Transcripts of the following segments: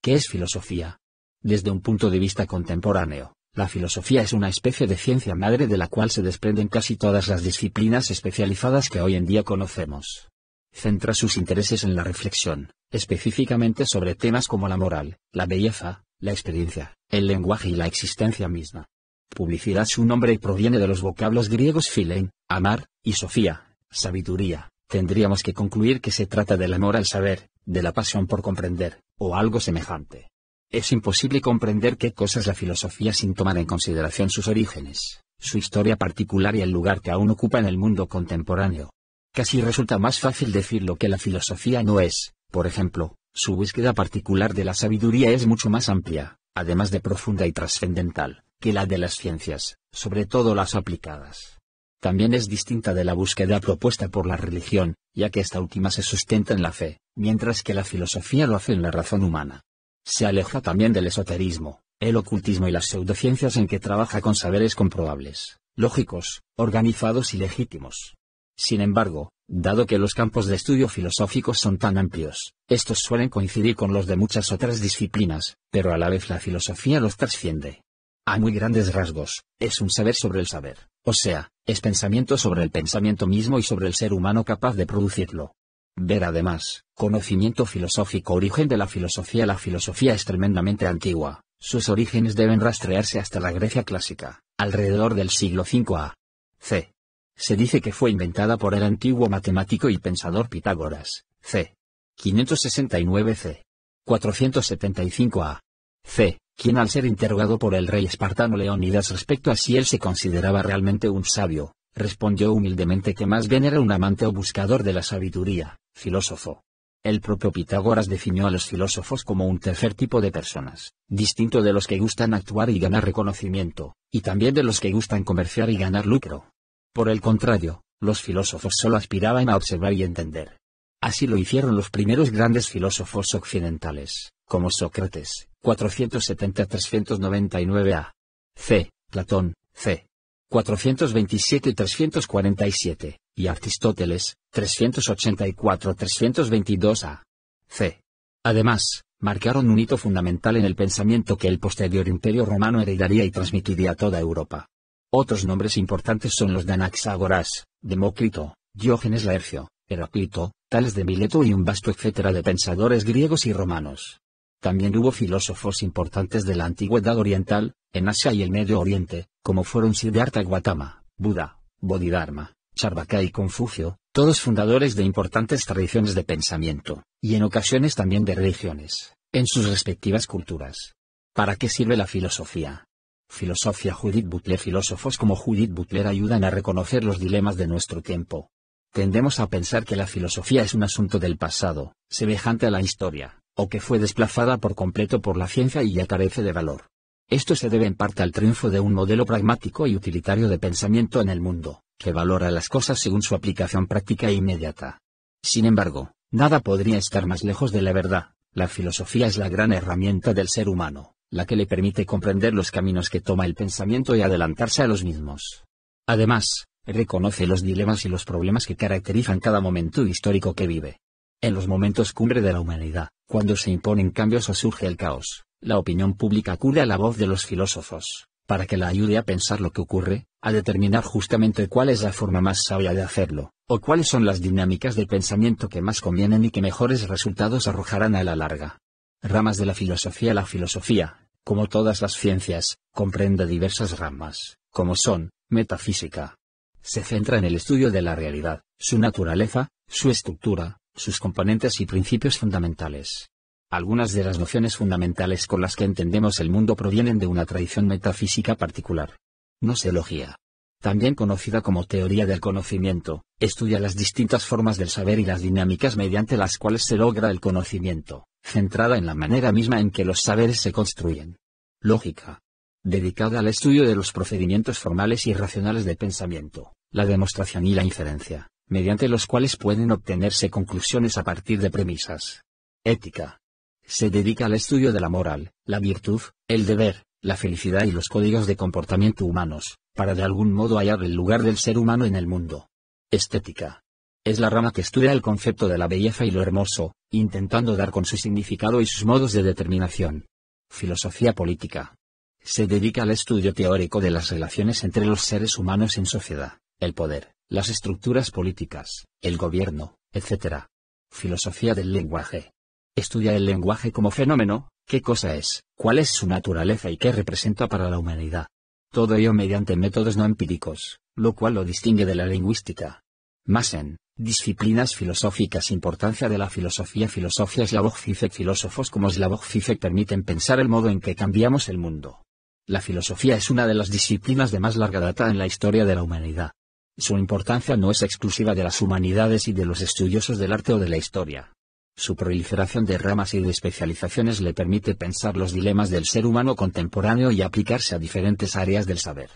¿Qué es filosofía? Desde un punto de vista contemporáneo, la filosofía es una especie de ciencia madre de la cual se desprenden casi todas las disciplinas especializadas que hoy en día conocemos. Centra sus intereses en la reflexión, específicamente sobre temas como la moral, la belleza, la experiencia, el lenguaje y la existencia misma. Publicidad. Su nombre proviene de los vocablos griegos philein, amar, y sofía, sabiduría. Tendríamos que concluir que se trata del amor al saber, de la pasión por comprender, o algo semejante. Es imposible comprender qué cosa es la filosofía sin tomar en consideración sus orígenes, su historia particular y el lugar que aún ocupa en el mundo contemporáneo. Casi resulta más fácil decir lo que la filosofía no es. Por ejemplo, su búsqueda particular de la sabiduría es mucho más amplia, además de profunda y trascendental, que la de las ciencias, sobre todo las aplicadas. También es distinta de la búsqueda propuesta por la religión, ya que esta última se sustenta en la fe, mientras que la filosofía lo hace en la razón humana. Se aleja también del esoterismo, el ocultismo y las pseudociencias en que trabaja con saberes comprobables, lógicos, organizados y legítimos. Sin embargo, dado que los campos de estudio filosóficos son tan amplios, estos suelen coincidir con los de muchas otras disciplinas, pero a la vez la filosofía los trasciende. A muy grandes rasgos, es un saber sobre el saber, o sea, es pensamiento sobre el pensamiento mismo y sobre el ser humano capaz de producirlo. Ver además, conocimiento filosófico. Origen de la filosofía. La filosofía es tremendamente antigua, sus orígenes deben rastrearse hasta la Grecia clásica, alrededor del siglo V a.C. Se dice que fue inventada por el antiguo matemático y pensador Pitágoras, c. 569 c. 475 a.C., quien al ser interrogado por el rey espartano Leónidas respecto a si él se consideraba realmente un sabio, respondió humildemente que más bien era un amante o buscador de la sabiduría, filósofo. El propio Pitágoras definió a los filósofos como un tercer tipo de personas, distinto de los que gustan actuar y ganar reconocimiento, y también de los que gustan comerciar y ganar lucro. Por el contrario, los filósofos solo aspiraban a observar y entender. Así lo hicieron los primeros grandes filósofos occidentales, como Sócrates, 470-399 a.C., Platón, c. 427-347, y Aristóteles, 384-322 a.C. Además, marcaron un hito fundamental en el pensamiento que el posterior Imperio Romano heredaría y transmitiría a toda Europa. Otros nombres importantes son los de Anaxágoras, Demócrito, Diógenes Laercio, Heráclito, Tales de Mileto y un vasto etcétera de pensadores griegos y romanos. También hubo filósofos importantes de la antigüedad oriental, en Asia y el Medio Oriente, como fueron Siddhartha Gautama, Buda, Bodhidharma, Charvaka y Confucio, todos fundadores de importantes tradiciones de pensamiento, y en ocasiones también de religiones, en sus respectivas culturas. ¿Para qué sirve la filosofía? Filosofía. Judith Butler. Filósofos como Judith Butler ayudan a reconocer los dilemas de nuestro tiempo. Tendemos a pensar que la filosofía es un asunto del pasado, semejante a la historia, o que fue desplazada por completo por la ciencia y ya carece de valor. Esto se debe en parte al triunfo de un modelo pragmático y utilitario de pensamiento en el mundo, que valora las cosas según su aplicación práctica e inmediata. Sin embargo, nada podría estar más lejos de la verdad. La filosofía es la gran herramienta del ser humano, la que le permite comprender los caminos que toma el pensamiento y adelantarse a los mismos. Además, reconoce los dilemas y los problemas que caracterizan cada momento histórico que vive. En los momentos cumbre de la humanidad, cuando se imponen cambios o surge el caos, la opinión pública acude a la voz de los filósofos, para que la ayude a pensar lo que ocurre, a determinar justamente cuál es la forma más sabia de hacerlo, o cuáles son las dinámicas del pensamiento que más convienen y que mejores resultados arrojarán a la larga. Ramas de la filosofía. La filosofía, como todas las ciencias, comprende diversas ramas, como son, metafísica. Se centra en el estudio de la realidad, su naturaleza, su estructura, sus componentes y principios fundamentales. Algunas de las nociones fundamentales con las que entendemos el mundo provienen de una tradición metafísica particular. Gnoseología, también conocida como teoría del conocimiento, estudia las distintas formas del saber y las dinámicas mediante las cuales se logra el conocimiento, centrada en la manera misma en que los saberes se construyen. Lógica, dedicada al estudio de los procedimientos formales y racionales de pensamiento, la demostración y la inferencia, mediante los cuales pueden obtenerse conclusiones a partir de premisas. Ética, se dedica al estudio de la moral, la virtud, el deber, la felicidad y los códigos de comportamiento humanos, para de algún modo hallar el lugar del ser humano en el mundo. Estética, Es la rama que estudia el concepto de la belleza y lo hermoso, intentando dar con su significado y sus modos de determinación. Filosofía política. Se dedica al estudio teórico de las relaciones entre los seres humanos en sociedad, el poder, las estructuras políticas, el gobierno, etc. Filosofía del lenguaje. Estudia el lenguaje como fenómeno, qué cosa es, cuál es su naturaleza y qué representa para la humanidad. Todo ello mediante métodos no empíricos, lo cual lo distingue de la lingüística. Más en disciplinas filosóficas. Importancia de la filosofía. Filosofía. Slavoj Zizek. Filósofos como Slavoj Zizek permiten pensar el modo en que cambiamos el mundo. La filosofía es una de las disciplinas de más larga data en la historia de la humanidad. Su importancia no es exclusiva de las humanidades y de los estudiosos del arte o de la historia. Su proliferación de ramas y de especializaciones le permite pensar los dilemas del ser humano contemporáneo y aplicarse a diferentes áreas del saber.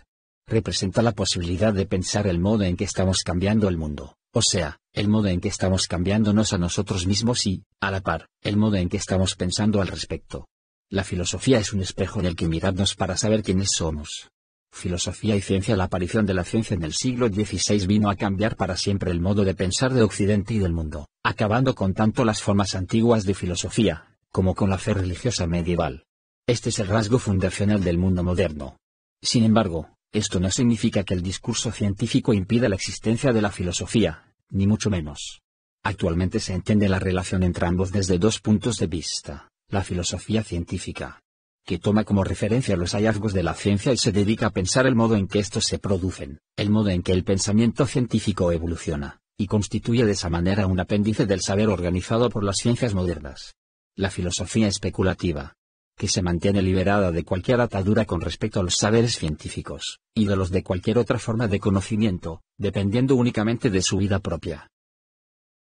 Representa la posibilidad de pensar el modo en que estamos cambiando el mundo, o sea, el modo en que estamos cambiándonos a nosotros mismos y, a la par, el modo en que estamos pensando al respecto. La filosofía es un espejo en el que mirarnos para saber quiénes somos. Filosofía y ciencia. La aparición de la ciencia en el siglo XVI vino a cambiar para siempre el modo de pensar de Occidente y del mundo, acabando con tanto las formas antiguas de filosofía, como con la fe religiosa medieval. Este es el rasgo fundacional del mundo moderno. Sin embargo, esto no significa que el discurso científico impida la existencia de la filosofía, ni mucho menos. Actualmente se entiende la relación entre ambos desde dos puntos de vista: la filosofía científica, que toma como referencia los hallazgos de la ciencia y se dedica a pensar el modo en que estos se producen, el modo en que el pensamiento científico evoluciona, y constituye de esa manera un apéndice del saber organizado por las ciencias modernas. La filosofía especulativa, que se mantiene liberada de cualquier atadura con respecto a los saberes científicos, y de los de cualquier otra forma de conocimiento, dependiendo únicamente de su vida propia.